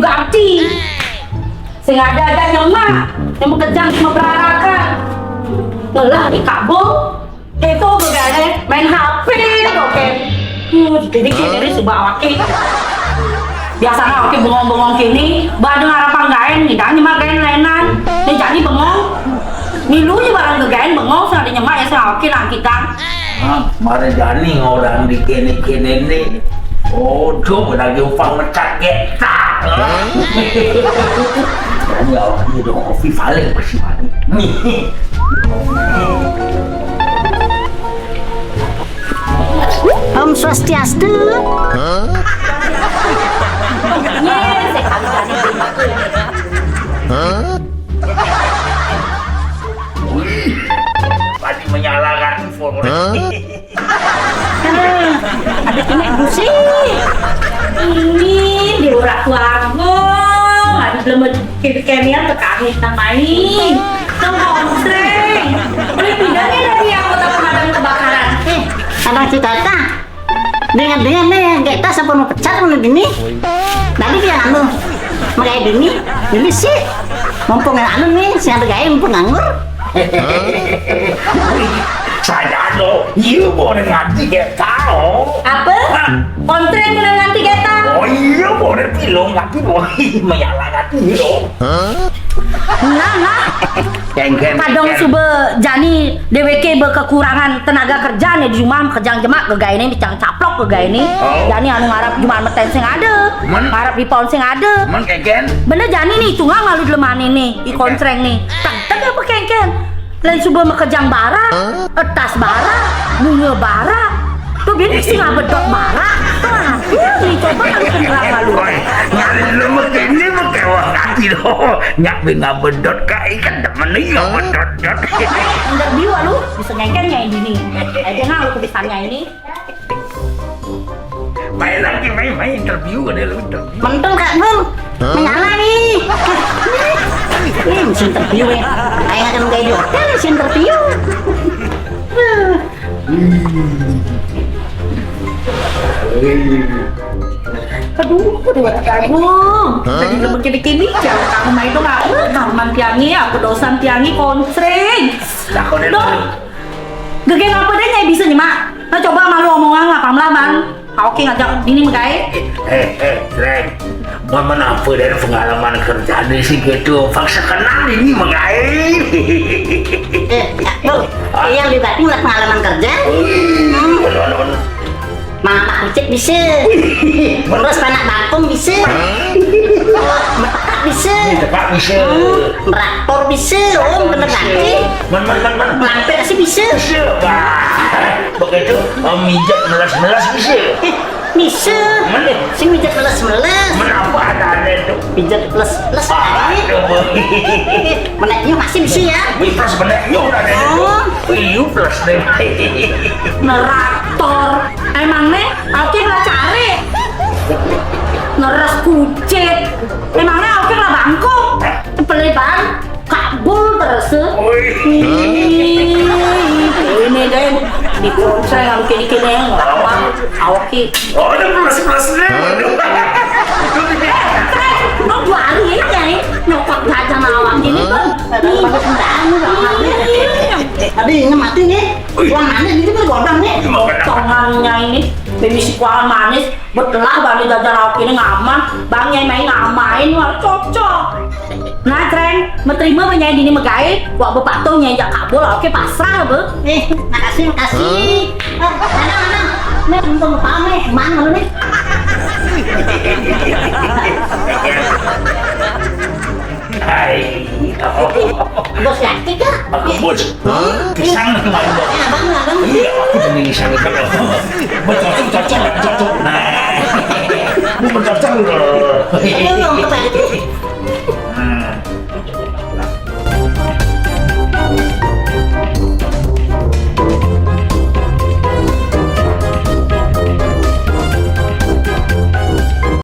ganti. Sing ada nyemak yang bekerja sama berarakan. Ngelah di kabel. Itu begane main HP oke. Jadi sebuah wakil. Biasanya wakil bengong-bengong kini, badeng arah panggain, nih dan nyemak gain lenan. Nih jadi bengong. Nilu juga barang kegain bengong, saya nyemak ya saya wakil lah kita. Mari jani orang di kene-kene nih. Oh, coba lagi upang mecat kita. Jadi awak ni dah kopi paling bersih mani. Om Swastiastu. Yes, saya kali tadi Pasti menyalakan informasi. Ada kena busi. ini di urat warung ada belum kekinian terkait nama ini konstreng boleh pindahnya dari anggota pemadam kebakaran Abang Citata. Dengar-dengar nih, kita sampai mau pecat mau gini. Tadi dia anu, makanya gini sih. Mumpung anu nih, saya ada gaya mumpung nganggur. Saya lo, iya boleh nganti kita lo. apa? konstreng boleh nanti kita Oh iya boleh pilong tapi boleh menyalakan lo. nah kadang subuh jani DWK berkekurangan tenaga kerja nih di rumah kerjaan jemak ke gaya ini dicang caplok ke gaya ini jani anu ngarap cuma meten sing ada ngarap di pohon sing ada Man keken. bener jani nih cunga ngalu leman ini i kontreng nih tak apa kengken lain subuh mekejang bara etas bara bunga bara tuh biar sih nggak bedok bara nih coba kan kenal malu Nyari lu begini mekewah kaki lo. Nyak binga bedot kai kan demen nih ya bedot. enggak biwa lu bisa ngengkennya ini aja ngalu kebisaannya ini Main lagi main interview ada lu interview. Mentung Kak Bung. Menyala nih. Ini mesin interview ya. Ayo akan kayak di hotel mesin interview. aduh udah kamu jadi lu begini-gini jangan kamu main dong kamu tiangi aku dosan tiangi konstreng Lah kau dong gege apa deh nyai bisa nyemak nah coba malu omongan apa melaman oke ngajak ini megai Reng. Momen apa dari pengalaman kerja di situ faksa kenal ini mengai. Bung, yang dibatin lah pengalaman kerja. Mama kucing bisa. Terus panak bakung bisa. Metekak bisa. Cepat bisa. Meraktor bisa. Oh, bener nanti. Man. Mampir sih bisa. Begitu mijat melas bisa. Bisa. Mana? Sing pijat meles-meles. Menapa ada itu? Pijat les-les. Aduh. Meneknya masih bisa ya. Plus beneknya udah ada itu. Iya plus deh. neraktor emang nih oke lah cari neras kucing emangnya oke lah bangkong peliban kabul terus ini deh di konser yang kini-kini yang lama oke Oh ada plus-plusnya. nó dọa gì hết vậy nó quật lại cho nào làm gì đấy con Tadi yang mati nih. Uang mana itu kan godam nih. potongannya ini baby squal manis betelah balik jajan lauk ini ngaman bangnya main ngamain wah cocok nah tren menerima penyanyi dini megai wah bapak tuh nyanyi kabul oke pasrah bu Makasih. Mana. Nih untung pame, mana lu nih? Hai. Bos yakin kah? Bos. Pisang kemarin bos. Abang. Iya, aku jadi pisang kan. Cocok. Nah. Bukan cocok loh. Belum kebalik